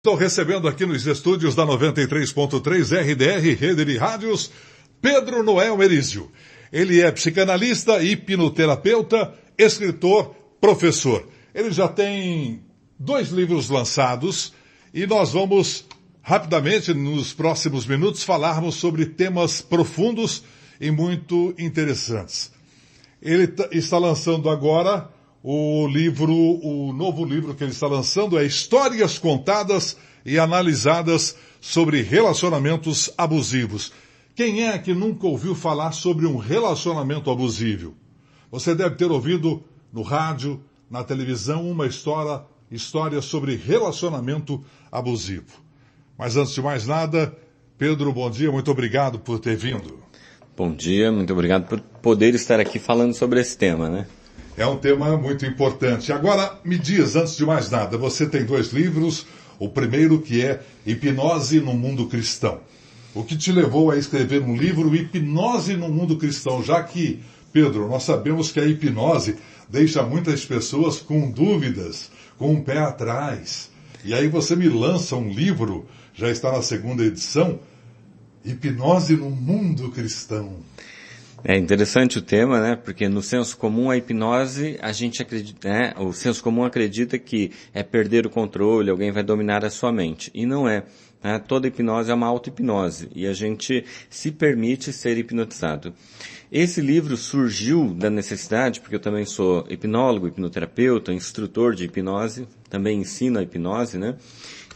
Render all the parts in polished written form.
Estou recebendo aqui nos estúdios da 93.3 RDR, Rede de Rádios, Pedro Noel Merizio. Ele é psicanalista, hipnoterapeuta, escritor, professor. Ele já tem 2 livros lançados e nós vamos, rapidamente, nos próximos minutos, falarmos sobre temas profundos e muito interessantes. Ele está lançando agora o novo livro que ele está lançando é Histórias Contadas e Analisadas sobre Relacionamentos Abusivos. Quem é que nunca ouviu falar sobre um relacionamento abusivo? Você deve ter ouvido no rádio, na televisão, uma história sobre relacionamento abusivo. Mas antes de mais nada, Pedro, bom dia, muito obrigado por ter vindo. Bom dia, muito obrigado por poder estar aqui falando sobre esse tema, né? É um tema muito importante. Agora, me diz, antes de mais nada, você tem 2 livros, o primeiro que é Hipnose no Mundo Cristão. O que te levou a escrever um livro Hipnose no Mundo Cristão? Já que, Pedro, nós sabemos que a hipnose deixa muitas pessoas com dúvidas, com um pé atrás. E aí você me lança um livro, já está na 2ª edição, Hipnose no Mundo Cristão. É interessante o tema, né? Porque no senso comum a hipnose, a gente acredita, né? O senso comum acredita que é perder o controle, alguém vai dominar a sua mente. E não é. Né? Toda hipnose é uma auto-hipnose e a gente se permite ser hipnotizado. Esse livro surgiu da necessidade, porque eu também sou hipnólogo, hipnoterapeuta, instrutor de hipnose, também ensino a hipnose, né?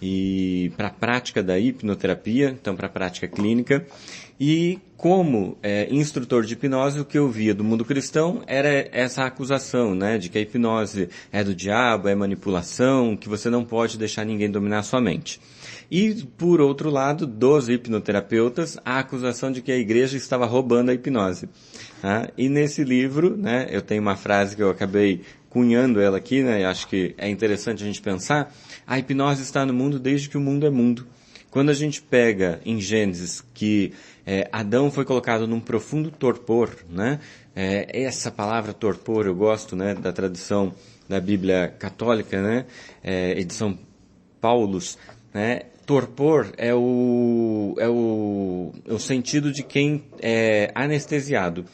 E para a prática da hipnoterapia, então para a prática clínica. E como instrutor de hipnose, o que eu via do mundo cristão era essa acusação, né, de que a hipnose é do diabo, é manipulação, que você não pode deixar ninguém dominar a sua mente. E, por outro lado, dos hipnoterapeutas, a acusação de que a igreja estava roubando a hipnose. Tá? E nesse livro, né, eu tenho uma frase que eu acabei cunhando ela aqui, né, e acho que é interessante a gente pensar, a hipnose está no mundo desde que o mundo é mundo. Quando a gente pega em Gênesis que Adão foi colocado num profundo torpor, né? Essa palavra torpor eu gosto, né, da tradução da Bíblia Católica, né? Edição Paulus, né? Torpor é o sentido de quem é anestesiado.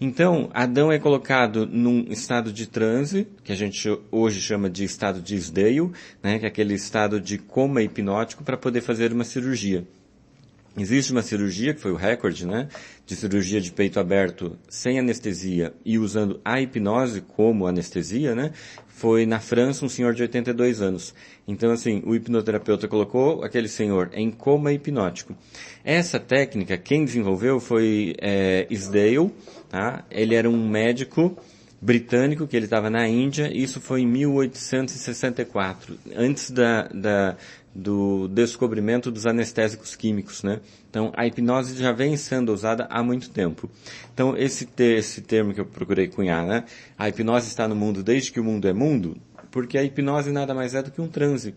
Então, Adão é colocado num estado de transe, que a gente hoje chama de estado de Isdeio, né, que é aquele estado de coma hipnótico para poder fazer uma cirurgia. Existe uma cirurgia, que foi o recorde, né, de cirurgia de peito aberto sem anestesia e usando a hipnose como anestesia, né, foi na França um senhor de 82 anos. Então, assim, o hipnoterapeuta colocou aquele senhor em coma hipnótico. Essa técnica, quem desenvolveu foi Isdale, tá? Ele era um médico britânico, que ele estava na Índia, e isso foi em 1864, antes do descobrimento dos anestésicos químicos, né? Então, a hipnose já vem sendo usada há muito tempo. Então, esse termo que eu procurei cunhar, né? A hipnose está no mundo desde que o mundo é mundo, porque a hipnose nada mais é do que um transe.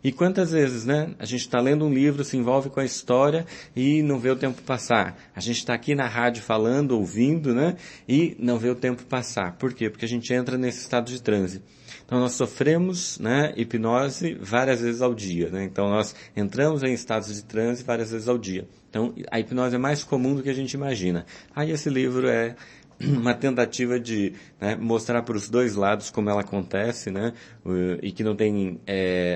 E quantas vezes, né? A gente está lendo um livro, se envolve com a história e não vê o tempo passar. A gente está aqui na rádio falando, ouvindo, né? E não vê o tempo passar. Por quê? Porque a gente entra nesse estado de transe. Então, nós sofremos, né, hipnose várias vezes ao dia, né? Então, nós entramos em estados de transe várias vezes ao dia. Então, a hipnose é mais comum do que a gente imagina. Aí, esse livro é uma tentativa de, né, mostrar para os 2 lados como ela acontece, né, e que não tem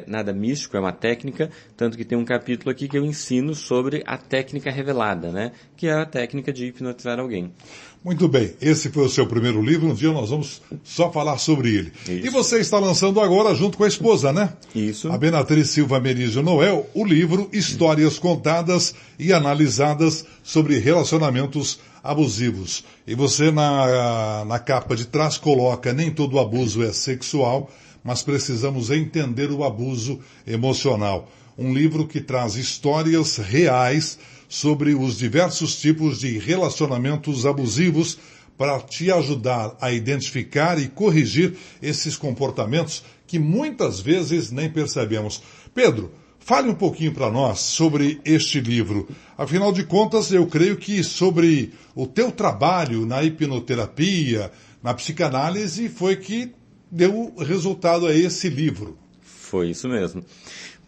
nada místico, é uma técnica, tanto que tem um capítulo aqui que eu ensino sobre a técnica revelada, né, que é a técnica de hipnotizar alguém. Muito bem, esse foi o seu primeiro livro, um dia nós vamos só falar sobre ele. Isso. E você está lançando agora junto com a esposa, né? Isso. A Beatriz Silva Merizio Noel, o livro Histórias Contadas e Analisadas sobre Relacionamentos Abusivos. E você na capa de trás coloca: nem todo abuso é sexual, mas precisamos entender o abuso emocional. Um livro que traz histórias reais sobre os diversos tipos de relacionamentos abusivos para te ajudar a identificar e corrigir esses comportamentos que muitas vezes nem percebemos. Pedro, fale um pouquinho para nós sobre este livro. Afinal de contas, eu creio que sobre o teu trabalho na hipnoterapia, na psicanálise, foi que deu resultado a esse livro. Foi isso mesmo.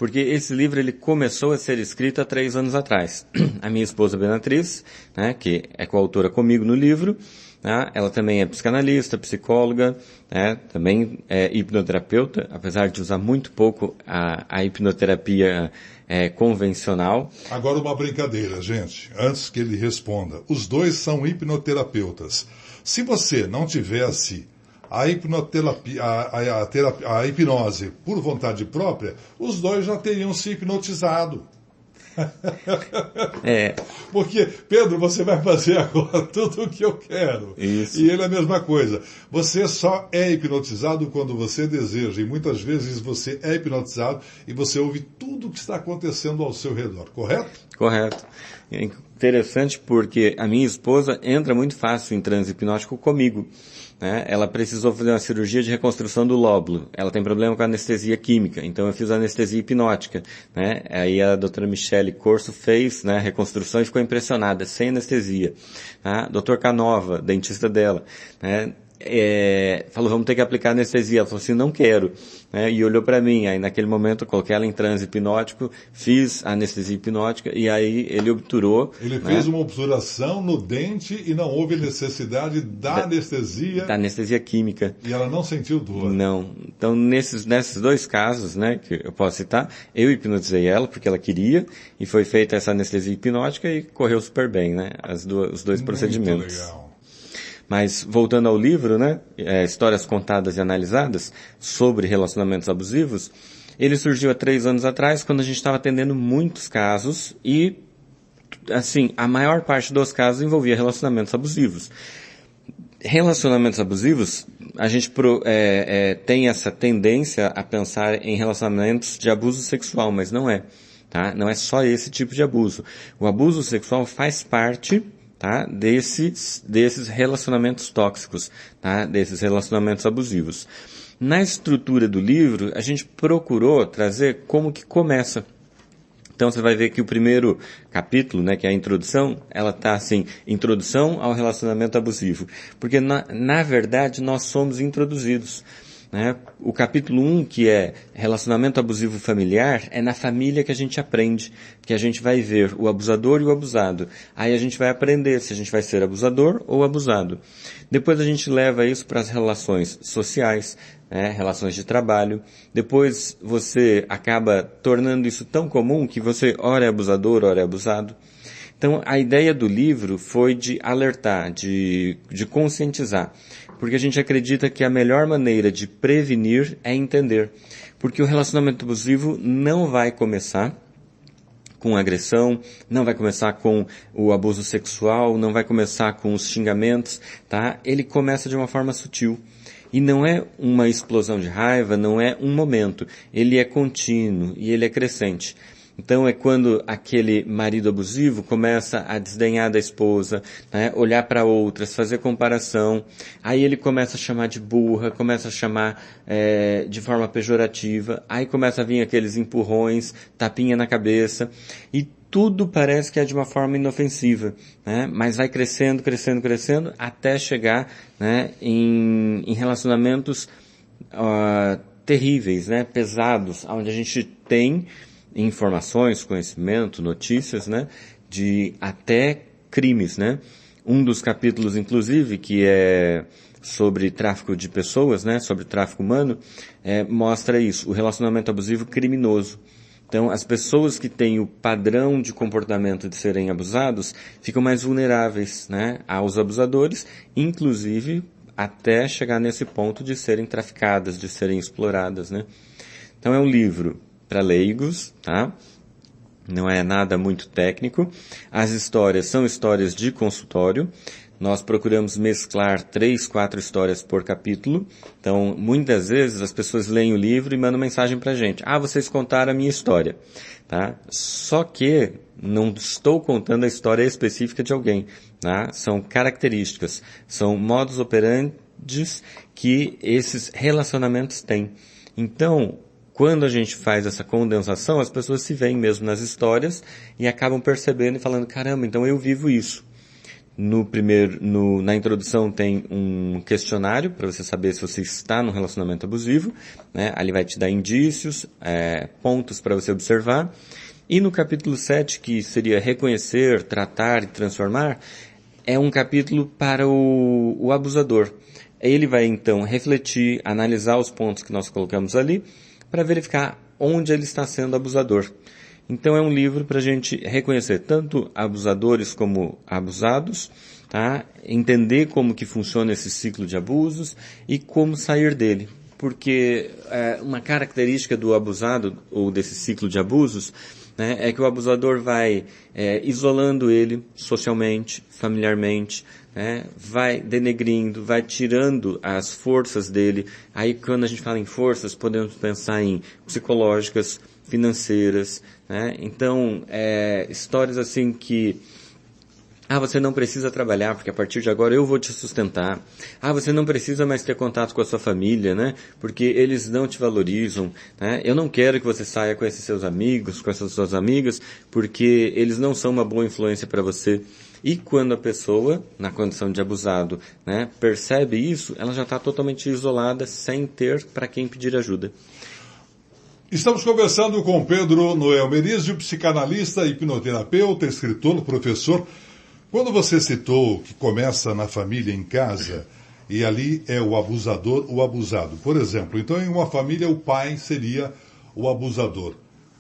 Porque esse livro ele começou a ser escrito há 3 anos atrás. A minha esposa Beatriz, né, que é coautora comigo no livro, né, ela também é psicanalista, psicóloga, né, também é hipnoterapeuta, apesar de usar muito pouco a hipnoterapia convencional. Agora uma brincadeira, gente, antes que ele responda. Os dois são hipnoterapeutas. Se você não tivesse a hipnoterapia, a hipnose por vontade própria, os dois já teriam se hipnotizado. Porque, Pedro, você vai fazer agora tudo o que eu quero. Isso. E ele é a mesma coisa. Você só é hipnotizado quando você deseja. E muitas vezes você é hipnotizado e você ouve tudo o que está acontecendo ao seu redor, correto? Correto. É interessante porque a minha esposa entra muito fácil em transe hipnótico comigo. Né? Ela precisou fazer uma cirurgia de reconstrução do lóbulo. Ela tem problema com anestesia química, então eu fiz anestesia hipnótica. Né? Aí a doutora Michele Corso fez, né, a reconstrução e ficou impressionada, sem anestesia. Tá? Doutor Canova, dentista dela, né, falou, vamos ter que aplicar anestesia. Ela falou assim, não quero. Né? E olhou para mim. Aí naquele momento eu coloquei ela em transe hipnótico, fiz a anestesia hipnótica e aí ele obturou. Ele fez uma obturação no dente e não houve necessidade da anestesia. Da anestesia química. E ela não sentiu dor. Não. Então nesses 2 casos, né, que eu posso citar, eu hipnotizei ela porque ela queria e foi feita essa anestesia hipnótica e correu super bem, né? Os 2 procedimentos. Muito legal. Mas, voltando ao livro, né, Histórias Contadas e Analisadas, sobre relacionamentos abusivos, ele surgiu há 3 anos atrás, quando a gente estava atendendo muitos casos e, assim, a maior parte dos casos envolvia relacionamentos abusivos. Relacionamentos abusivos, a gente tem essa tendência a pensar em relacionamentos de abuso sexual, mas não é. Tá? Não é só esse tipo de abuso. O abuso sexual faz parte, tá, desses relacionamentos tóxicos, tá, desses relacionamentos abusivos. Na estrutura do livro, a gente procurou trazer como que começa. Então você vai ver que o primeiro capítulo, né, que é a introdução, ela tá assim, introdução ao relacionamento abusivo. Porque na verdade nós somos introduzidos. Né? O capítulo 1, que é relacionamento abusivo familiar, é na família que a gente aprende, que a gente vai ver o abusador e o abusado. Aí a gente vai aprender se a gente vai ser abusador ou abusado. Depois a gente leva isso para as relações sociais, né? Relações de trabalho. Depois você acaba tornando isso tão comum que você ora é abusador, ora é abusado. Então a ideia do livro foi de alertar, de conscientizar. Porque a gente acredita que a melhor maneira de prevenir é entender. Porque o relacionamento abusivo não vai começar com agressão, não vai começar com o abuso sexual, não vai começar com os xingamentos, tá? Ele começa de uma forma sutil. E não é uma explosão de raiva, não é um momento. Ele é contínuo e ele é crescente. Então é quando aquele marido abusivo começa a desdenhar da esposa, né, olhar para outras, fazer comparação, aí ele começa a chamar de burra, começa a chamar de forma pejorativa, aí começa a vir aqueles empurrões, tapinha na cabeça, e tudo parece que é de uma forma inofensiva, né, mas vai crescendo, crescendo, crescendo, até chegar, né, em relacionamentos terríveis, né, pesados, onde a gente tem informações, conhecimento, notícias, né, de até crimes, né. Um dos capítulos, inclusive, que é sobre tráfico de pessoas, né, sobre tráfico humano, mostra isso, o relacionamento abusivo criminoso. Então, as pessoas que têm o padrão de comportamento de serem abusados ficam mais vulneráveis, né, aos abusadores, inclusive até chegar nesse ponto de serem traficadas, de serem exploradas, né. Então, é um livro para leigos, tá? Não é nada muito técnico. As histórias são histórias de consultório. Nós procuramos mesclar 3, 4 histórias por capítulo. Então, muitas vezes as pessoas leem o livro e mandam mensagem pra gente. Ah, vocês contaram a minha história, tá? Só que não estou contando a história específica de alguém, tá? São características, são modus operandi que esses relacionamentos têm. Então, quando a gente faz essa condensação, as pessoas se veem mesmo nas histórias e acabam percebendo e falando, caramba, então eu vivo isso. Na introdução tem um questionário para você saber se você está num relacionamento abusivo, né? Ali vai te dar indícios, pontos para você observar. E no capítulo 7, que seria reconhecer, tratar e transformar, é um capítulo para o abusador. Ele vai então refletir, analisar os pontos que nós colocamos ali, para verificar onde ele está sendo abusador. Então é um livro para a gente reconhecer tanto abusadores como abusados, tá? Entender como que funciona esse ciclo de abusos e como sair dele. Porque uma característica do abusado ou desse ciclo de abusos, né, é que o abusador vai isolando ele socialmente, familiarmente, né, vai denegrindo, vai tirando as forças dele. Aí quando a gente fala em forças, podemos pensar em psicológicas, financeiras, né? Então, histórias assim que você não precisa trabalhar, porque a partir de agora eu vou te sustentar. Você não precisa mais ter contato com a sua família, né? Porque eles não te valorizam, né? Eu não quero que você saia com esses seus amigos, com essas suas amigas, porque eles não são uma boa influência para você. E quando a pessoa, na condição de abusado, né, percebe isso, ela já está totalmente isolada, sem ter para quem pedir ajuda. Estamos conversando com Pedro Noel Merizio, psicanalista, hipnoterapeuta, escritor, professor. Quando você citou que começa na família, em casa, e ali é o abusador, o abusado. Por exemplo, então em uma família o pai seria o abusador.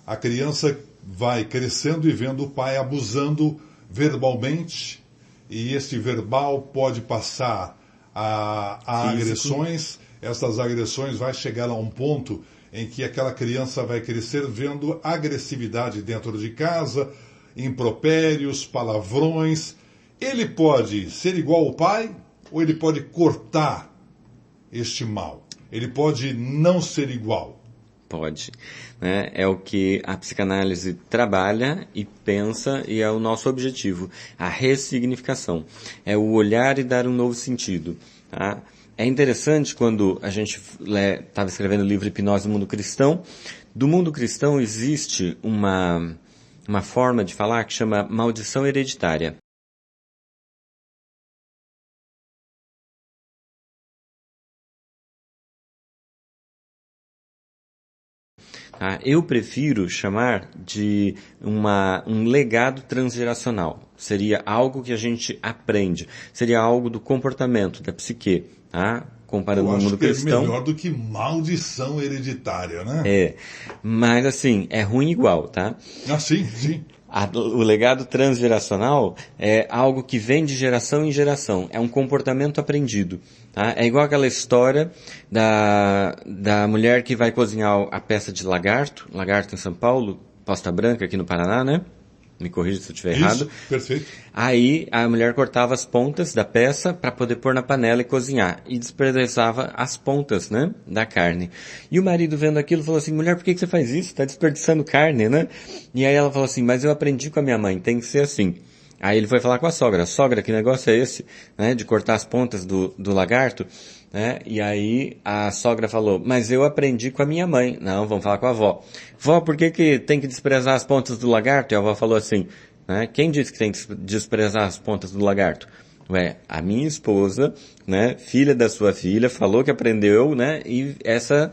A criança vai crescendo e vendo o pai abusando verbalmente, e esse verbal pode passar a agressões. Essas agressões vai chegar a um ponto em que aquela criança vai crescer vendo agressividade dentro de casa, impropérios, palavrões. Ele pode ser igual ao pai ou ele pode cortar este mal? Ele pode não ser igual? Pode. Né? É o que a psicanálise trabalha e pensa e é o nosso objetivo. A ressignificação. É o olhar e dar um novo sentido. Tá? É interessante quando a gente estava escrevendo o livro Hipnose do Mundo Cristão. Do mundo cristão existe uma forma de falar que chama maldição hereditária. Eu prefiro chamar de um legado transgeracional. Seria algo que a gente aprende. Seria algo do comportamento, da psique. Tá? Comparando o mundo cristão. É melhor do que maldição hereditária, né? Mas assim, é ruim igual, tá? Sim, sim. O legado transgeracional é algo que vem de geração em geração. É um comportamento aprendido. Tá? É igual aquela história da mulher que vai cozinhar a peça de lagarto em São Paulo, Costa Branca, aqui no Paraná, né? Me corrija se eu estiver errado. Perfeito. Aí a mulher cortava as pontas da peça para poder pôr na panela e cozinhar. E desperdiçava as pontas, né, da carne. E o marido vendo aquilo falou assim, mulher, por que você faz isso? Está desperdiçando carne, né? E aí ela falou assim, mas eu aprendi com a minha mãe, tem que ser assim. Aí ele foi falar com a sogra. Sogra, que negócio é esse, né, de cortar as pontas do lagarto? Né? E aí a sogra falou, mas eu aprendi com a minha mãe. Não, vamos falar com a avó. Vó, por que tem que desprezar as pontas do lagarto? E a avó falou assim, né? Quem disse que tem que desprezar as pontas do lagarto? A minha esposa, né, filha da sua filha, falou que aprendeu, né, e essa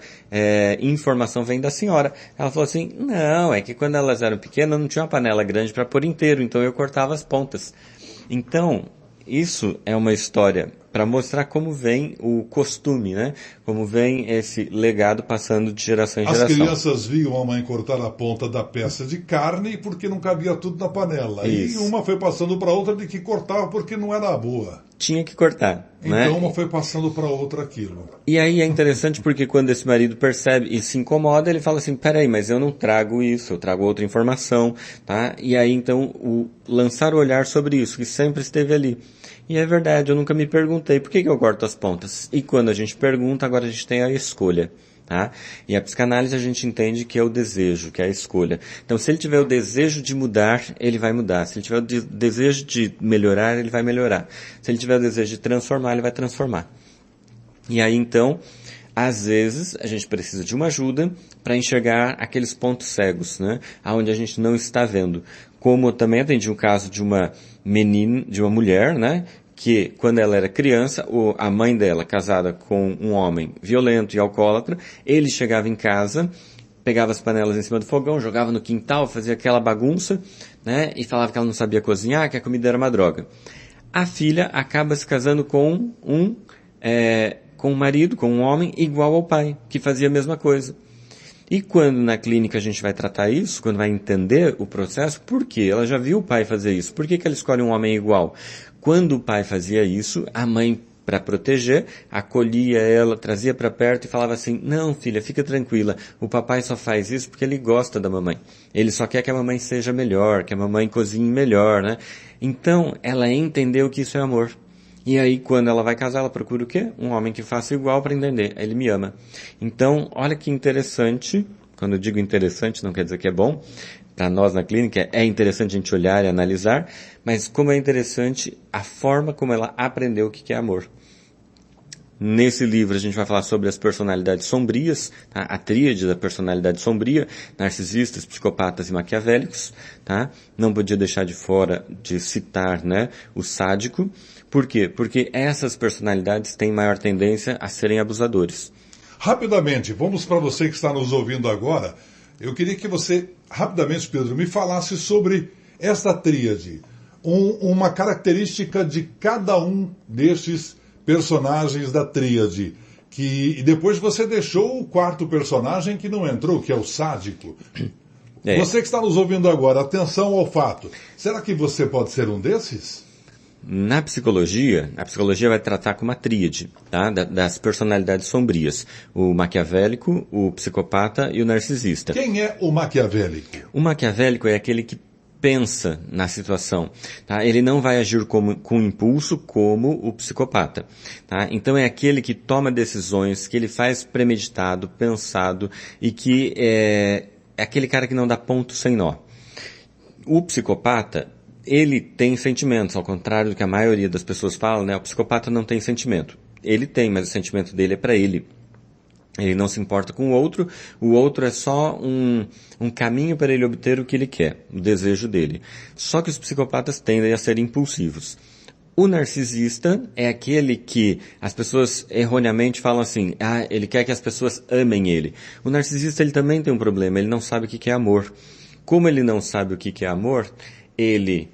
informação vem da senhora. Ela falou assim, não, é que quando elas eram pequenas não tinha uma panela grande para pôr inteiro, então eu cortava as pontas. Então, isso é uma história para mostrar como vem o costume, né? Como vem esse legado passando de geração em geração. As crianças viam a mãe cortar a ponta da peça de carne porque não cabia tudo na panela. Isso. E uma foi passando para outra de que cortava porque não era boa. Tinha que cortar. Então né? Uma foi passando para outra aquilo. E aí é interessante porque quando esse marido percebe e se incomoda, ele fala assim, peraí, mas eu não trago isso, eu trago outra informação, tá? E aí então lançar o olhar sobre isso, que sempre esteve ali. E é verdade, eu nunca me perguntei por que eu corto as pontas. E quando a gente pergunta, agora a gente tem a escolha. Tá? E a psicanálise a gente entende que é o desejo, que é a escolha. Então, se ele tiver o desejo de mudar, ele vai mudar. Se ele tiver o desejo de melhorar, ele vai melhorar. Se ele tiver o desejo de transformar, ele vai transformar. E aí, então, às vezes, a gente precisa de uma ajuda para enxergar aqueles pontos cegos, né? Aonde a gente não está vendo. Como eu também atendi um caso de uma menina, de uma mulher, né? Que quando ela era criança, a mãe dela, casada com um homem violento e alcoólatra, ele chegava em casa, pegava as panelas em cima do fogão, jogava no quintal, fazia aquela bagunça, né? E falava que ela não sabia cozinhar, que a comida era uma droga. A filha acaba se casando com um marido, com um homem igual ao pai, que fazia a mesma coisa. E quando na clínica a gente vai tratar isso, quando vai entender o processo, por quê? Ela já viu o pai fazer isso. Por que ela escolhe um homem igual? Quando o pai fazia isso, a mãe, para proteger, acolhia ela, trazia para perto e falava assim, não filha, fica tranquila, o papai só faz isso porque ele gosta da mamãe. Ele só quer que a mamãe seja melhor, que a mamãe cozinhe melhor, né? Então, ela entendeu que isso é amor. E aí, quando ela vai casar, ela procura o quê? Um homem que faça igual para entender. Ele me ama. Então, olha que interessante. Quando eu digo interessante, não quer dizer que é bom. Para nós na clínica, é interessante a gente olhar e analisar. Mas como é interessante a forma como ela aprendeu o que é amor. Nesse livro a gente vai falar sobre as personalidades sombrias, tá? A tríade da personalidade sombria, narcisistas, psicopatas e maquiavélicos, tá? Não podia deixar de fora de citar, né, o sádico. Por quê? Porque essas personalidades têm maior tendência a serem abusadores. Rapidamente, vamos para você que está nos ouvindo agora. Eu queria que você, rapidamente, Pedro, me falasse sobre esta tríade. Uma característica de cada um destes personagens da tríade. E depois você deixou o quarto personagem que não entrou, que é o sádico. Você que está nos ouvindo agora, atenção ao fato. Será que você pode ser um desses? Na psicologia, a psicologia vai tratar com uma tríade, tá? Das personalidades sombrias. O maquiavélico, o psicopata e o narcisista. Quem é o maquiavélico? O maquiavélico é aquele que pensa na situação, tá? Ele não vai agir com impulso como o psicopata, tá? Então é aquele que toma decisões, que ele faz premeditado, pensado e que é aquele cara que não dá ponto sem nó. O psicopata, ele tem sentimentos, ao contrário do que a maioria das pessoas fala, né? O psicopata não tem sentimento. Ele tem, mas o sentimento dele é para ele. Ele não se importa com o outro é só um caminho para ele obter o que ele quer, o desejo dele. Só que os psicopatas tendem a ser impulsivos. O narcisista é aquele que as pessoas erroneamente falam assim, ele quer que as pessoas amem ele. O narcisista, ele também tem um problema, ele não sabe o que é amor. Como ele não sabe o que é amor, ele,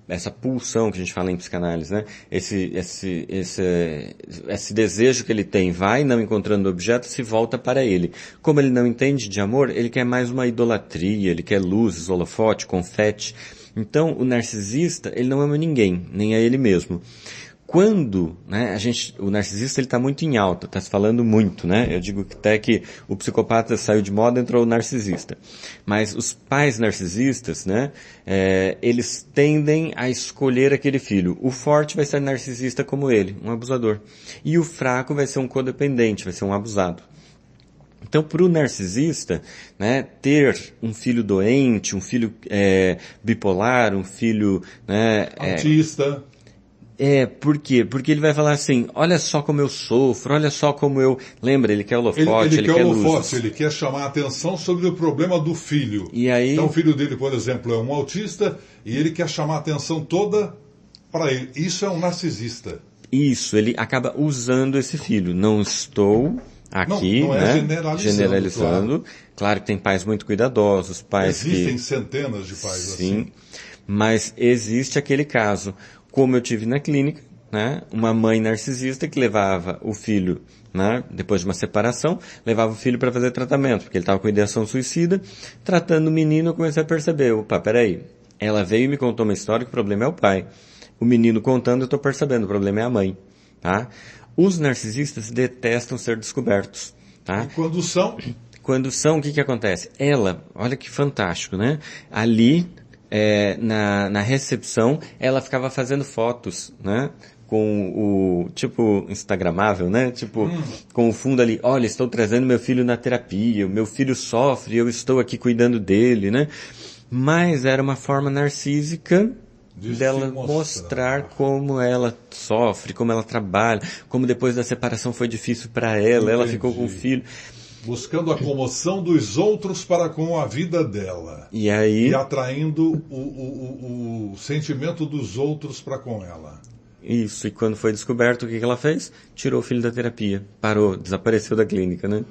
essa pulsão que a gente fala em psicanálise, né? Esse desejo que ele tem vai não encontrando objeto, se volta para ele. Como ele não entende de amor, ele quer mais uma idolatria, ele quer luzes, holofote, confete. Então, o narcisista, ele não ama ninguém, nem a ele mesmo. Quando, né, o narcisista, ele está muito em alta, está se falando muito, né? Eu digo até que o psicopata saiu de moda, entrou o narcisista. Mas os pais narcisistas, né, eles tendem a escolher aquele filho. O forte vai ser narcisista como ele, um abusador. E o fraco vai ser um codependente, vai ser um abusado. Então, para o narcisista, né, ter um filho doente, um filho bipolar, um filho, né, autista. Por quê? Porque ele vai falar assim, olha só como eu sofro, olha só como eu... Lembra, ele quer holofote, ele quer luzes. Ele quer chamar a atenção sobre o problema do filho. E aí... Então o filho dele, por exemplo, é um autista e ele quer chamar a atenção toda para ele. Isso é um narcisista. Isso, ele acaba usando esse filho. Não estou aqui, não né, generalizando. Claro que tem pais muito cuidadosos, pais Existem centenas de pais sim, assim. Mas existe aquele caso... Como eu tive na clínica, né, uma mãe narcisista que levava o filho, né, depois de uma separação, levava o filho para fazer tratamento, porque ele estava com ideação suicida. Tratando o menino, eu comecei a perceber, opa, peraí, ela veio e me contou uma história que o problema é o pai. O menino contando, eu estou percebendo, o problema é a mãe. Tá? Os narcisistas detestam ser descobertos. Tá? E quando são? Quando são, o que acontece? Ela, olha que fantástico, né? Ali... na recepção, ela ficava fazendo fotos, né? Com o, tipo, instagramável, né? Tipo, com o fundo ali, olha, estou trazendo meu filho na terapia, o meu filho sofre, eu estou aqui cuidando dele, né? Mas era uma forma narcísica dela mostrar como ela sofre, como ela trabalha, como depois da separação foi difícil para ela, ela ficou com o filho. buscando a comoção dos outros para com a vida dela. E aí... E atraindo o sentimento dos outros para com ela. Isso, e quando foi descoberto, o que ela fez? Tirou o filho da terapia, parou, desapareceu da clínica, né?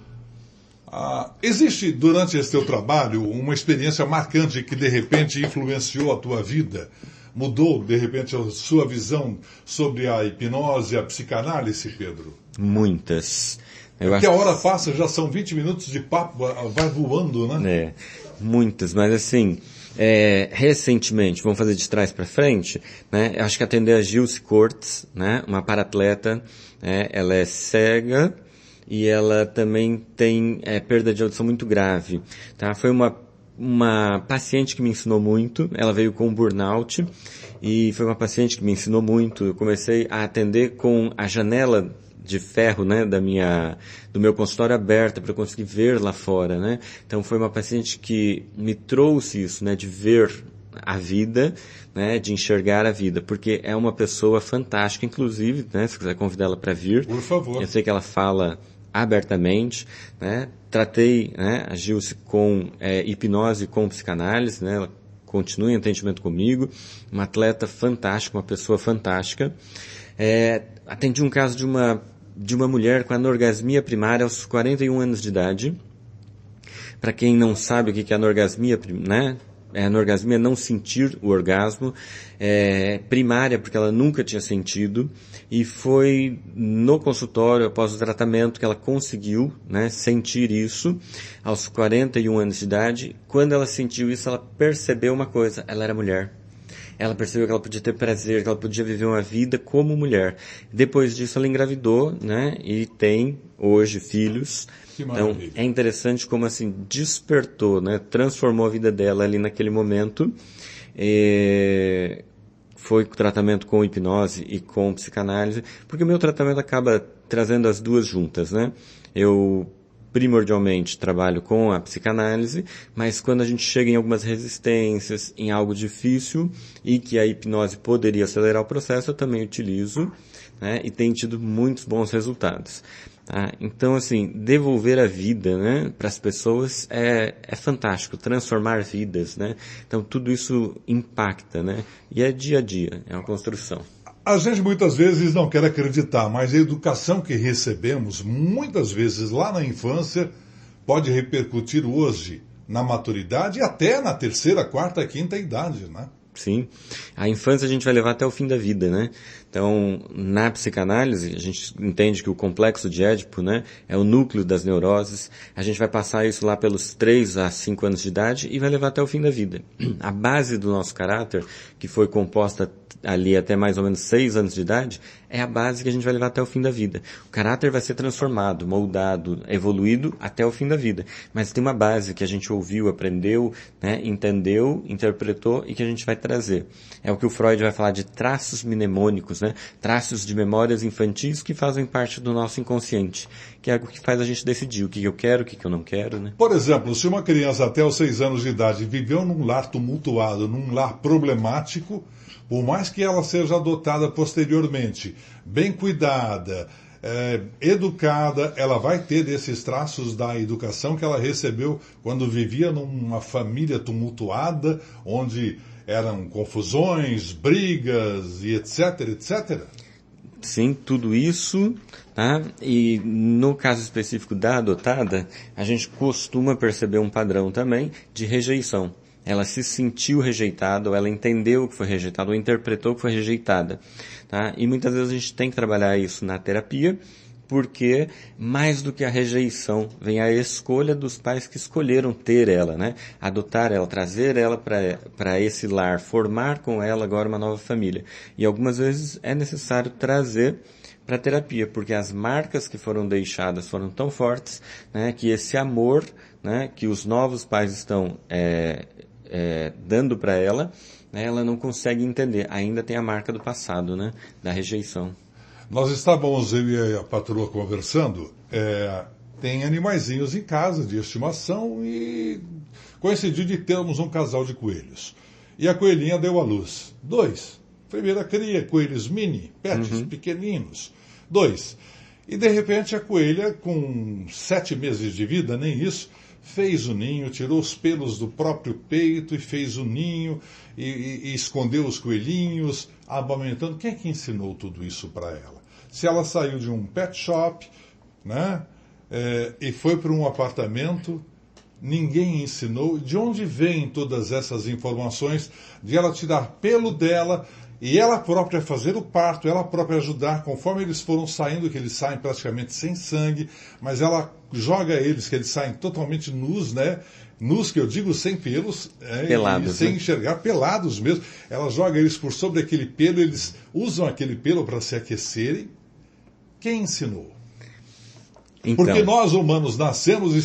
Existe, durante esse teu trabalho, uma experiência marcante que, de repente, influenciou a tua vida? Mudou, de repente, a sua visão sobre a hipnose, a psicanálise, Pedro? Muitas. Porque a hora passa, já são 20 minutos de papo, vai voando, né? Muitas, mas assim... recentemente, vamos fazer de trás para frente, né? Eu acho que atender a Gilce Cortes, né? Uma paratleta, né? Ela é cega e ela também tem perda de audição muito grave, tá? Foi uma paciente que me ensinou muito, ela veio com burnout e foi uma paciente que me ensinou muito. Eu comecei a atender com a janela de ferro, né, do meu consultório aberta para eu conseguir ver lá fora, né? Então foi uma paciente que me trouxe isso, né, de ver a vida, né, de enxergar a vida, porque é uma pessoa fantástica, inclusive, né, se quiser convidar ela para vir. Por favor. Eu sei que ela fala abertamente, né? Tratei, né, a Gilce com hipnose com psicanálise, né? Ela continua em atendimento comigo, uma atleta fantástica, uma pessoa fantástica. Atendi um caso de uma mulher com anorgasmia primária aos 41 anos de idade. Para quem não sabe o que é anorgasmia, né? Anorgasmia é não sentir o orgasmo, primária porque ela nunca tinha sentido, e foi no consultório, após o tratamento, que ela conseguiu, né, sentir isso, aos 41 anos de idade. Quando ela sentiu isso, ela percebeu uma coisa: ela era mulher. Ela percebeu que ela podia ter prazer, que ela podia viver uma vida como mulher. Depois disso, ela engravidou, né, e tem hoje filhos. Então, é interessante como assim despertou, né, transformou a vida dela ali naquele momento. Foi tratamento com hipnose e com psicanálise, porque o meu tratamento acaba trazendo as duas juntas, né? Eu primordialmente trabalho com a psicanálise, mas quando a gente chega em algumas resistências, em algo difícil e que a hipnose poderia acelerar o processo, eu também utilizo, né, e tenho tido muitos bons resultados. Tá? Então, assim, devolver a vida, né, para as pessoas é fantástico, transformar vidas, né? Então, tudo isso impacta, né? E é dia a dia, é uma construção. A gente muitas vezes não quer acreditar, mas a educação que recebemos, muitas vezes lá na infância, pode repercutir hoje na maturidade e até na terceira, quarta, quinta idade, né? Sim. A infância a gente vai levar até o fim da vida, né? Então, na psicanálise, a gente entende que o complexo de Édipo, né, é o núcleo das neuroses. A gente vai passar isso lá pelos 3 a 5 anos de idade e vai levar até o fim da vida. A base do nosso caráter, que foi composta ali até mais ou menos 6 anos de idade, é a base que a gente vai levar até o fim da vida. O caráter vai ser transformado, moldado, evoluído até o fim da vida. Mas tem uma base que a gente ouviu, aprendeu, né, entendeu, interpretou e que a gente vai trazer. É o que o Freud vai falar de traços mnemônicos, né? Traços de memórias infantis que fazem parte do nosso inconsciente, que é o que faz a gente decidir o que eu quero, o que eu não quero, né? Por exemplo, se uma criança até os 6 anos de idade viveu num lar tumultuado, num lar problemático, por mais que ela seja adotada posteriormente, bem cuidada, educada, ela vai ter desses traços da educação que ela recebeu quando vivia numa família tumultuada, onde eram confusões, brigas e etc, etc. Sim, tudo isso, tá? E no caso específico da adotada, a gente costuma perceber um padrão também de rejeição. Ela se sentiu rejeitada, ou ela entendeu que foi rejeitada, ou interpretou que foi rejeitada, tá? E muitas vezes a gente tem que trabalhar isso na terapia, porque mais do que a rejeição, vem a escolha dos pais que escolheram ter ela, né? Adotar ela, trazer ela para esse lar, formar com ela agora uma nova família. E algumas vezes é necessário trazer para a terapia, porque as marcas que foram deixadas foram tão fortes, né, que esse amor, né, que os novos pais estão dando para ela, né, ela não consegue entender. Ainda tem a marca do passado, né, da rejeição. Nós estávamos, eu e a patroa, conversando, tem animaizinhos em casa de estimação e coincidiu de termos um casal de coelhos. E a coelhinha deu à luz 2. Primeira cria, coelhos mini, pets, pequeninos. 2. E de repente a coelha, com 7 meses de vida, nem isso, fez o ninho, tirou os pelos do próprio peito e fez o ninho e escondeu os coelhinhos, amamentando. Quem é que ensinou tudo isso para ela? Se ela saiu de um pet shop, né, e foi para um apartamento, ninguém ensinou. De onde vêm todas essas informações de ela tirar pelo dela e ela própria fazer o parto, ela própria ajudar, conforme eles foram saindo, que eles saem praticamente sem sangue, mas ela joga eles, que eles saem totalmente nus, né? Nus, que eu digo sem pelos, pelados, sem né? enxergar, pelados mesmo. Ela joga eles por sobre aquele pelo, eles usam aquele pelo para se aquecerem. Quem ensinou? Então, porque nós humanos nascemos e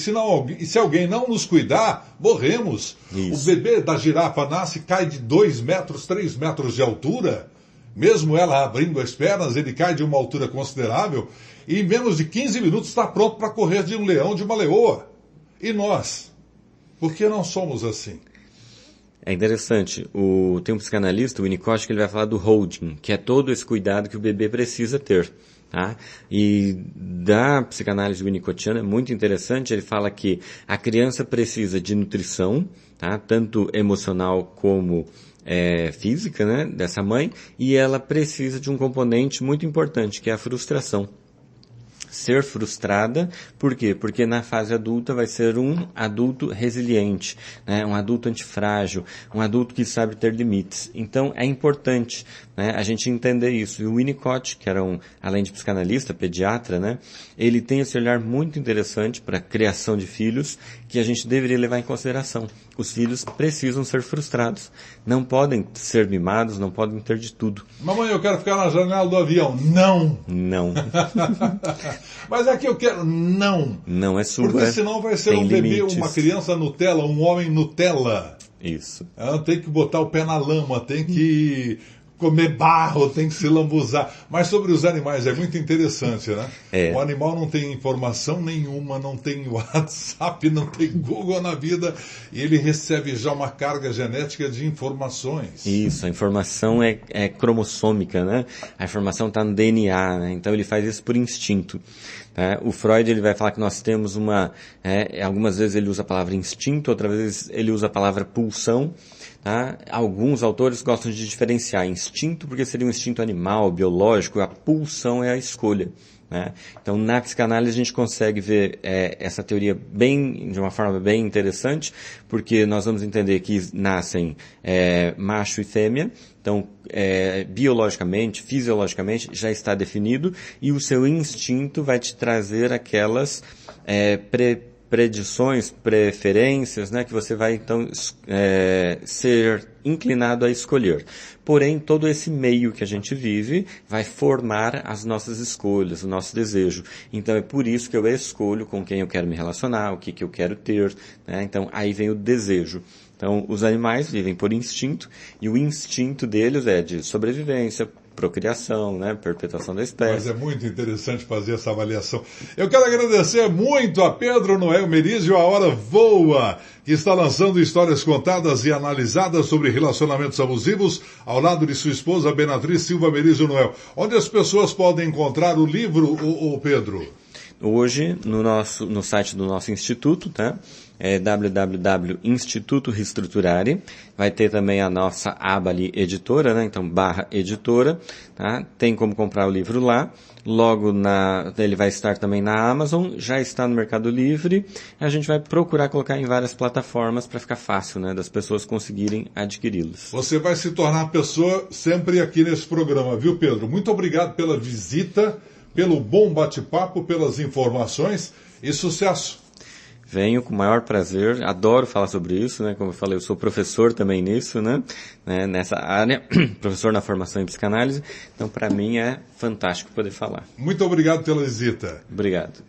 se alguém não nos cuidar, morremos. Isso. O bebê da girafa nasce e cai de 2 metros, 3 metros de altura. Mesmo ela abrindo as pernas, ele cai de uma altura considerável. E em menos de 15 minutos está pronto para correr de um leão, de uma leoa. E nós? Por que não somos assim? É interessante. Tem um psicanalista, o Winnicott, que ele vai falar do holding, que é todo esse cuidado que o bebê precisa ter. Tá? E da psicanálise winnicottiana é muito interessante, ele fala que a criança precisa de nutrição, tá? Tanto emocional como física, né? Dessa mãe, e ela precisa de um componente muito importante, que é a frustração. Ser frustrada, por quê? Porque na fase adulta vai ser um adulto resiliente, né? Um adulto antifrágil, um adulto que sabe ter limites. Então é importante, né, a gente entender isso. E o Winnicott, que era além de psicanalista, pediatra, né, ele tem esse olhar muito interessante para a criação de filhos que a gente deveria levar em consideração. Os filhos precisam ser frustrados. Não podem ser mimados, não podem ter de tudo. Mamãe, eu quero ficar na janela do avião. Não! Não. Mas aqui eu quero. Não! Não é sua. Porque senão vai ser um bebê, uma criança Nutella, um homem Nutella. Isso. Tem que botar o pé na lama, tem que comer barro, tem que se lambuzar. Mas sobre os animais é muito interessante, né? O animal não tem informação nenhuma, não tem WhatsApp, não tem Google na vida, e ele recebe já uma carga genética de informações. Isso, a informação é cromossômica, né? A informação está no DNA, né? Então ele faz isso por instinto. Tá? O Freud ele vai falar que nós temos algumas vezes ele usa a palavra instinto, outras vezes ele usa a palavra pulsão. Tá? Alguns autores gostam de diferenciar instinto porque seria um instinto animal, biológico, a pulsão é a escolha. Né? Então, na psicanálise a gente consegue ver essa teoria de uma forma bem interessante, porque nós vamos entender que nascem macho e fêmea, então biologicamente, fisiologicamente já está definido, e o seu instinto vai te trazer aquelas predições, preferências, né, que você vai então ser inclinado a escolher. Porém, todo esse meio que a gente vive vai formar as nossas escolhas, o nosso desejo. Então, é por isso que eu escolho com quem eu quero me relacionar, o que eu quero ter, né? Então, aí vem o desejo. Então, os animais vivem por instinto, e o instinto deles é de sobrevivência, procriação, né, perpetuação da espécie. Mas é muito interessante fazer essa avaliação. Eu quero agradecer muito a Pedro Noel Merizio, a Hora Voa, que está lançando histórias contadas e analisadas sobre relacionamentos abusivos, ao lado de sua esposa Benatriz Silva Merizio Noel. Onde as pessoas podem encontrar o livro, Pedro? Hoje, no site do nosso instituto, tá? É www.instituto Reestruturare. Vai ter também a nossa aba ali, editora, né? Então, /editora, tá? Tem como comprar o livro lá. Logo ele vai estar também na Amazon, já está no Mercado Livre. A gente vai procurar colocar em várias plataformas para ficar fácil, né? Das pessoas conseguirem adquiri-los. Você vai se tornar pessoa sempre aqui nesse programa, viu, Pedro? Muito obrigado pela visita, pelo bom bate-papo, pelas informações e sucesso. Venho com o maior prazer, adoro falar sobre isso, né? Como eu falei, eu sou professor também nisso, né? Nessa área, professor na formação em psicanálise. Então, para mim é fantástico poder falar. Muito obrigado pela visita. Obrigado.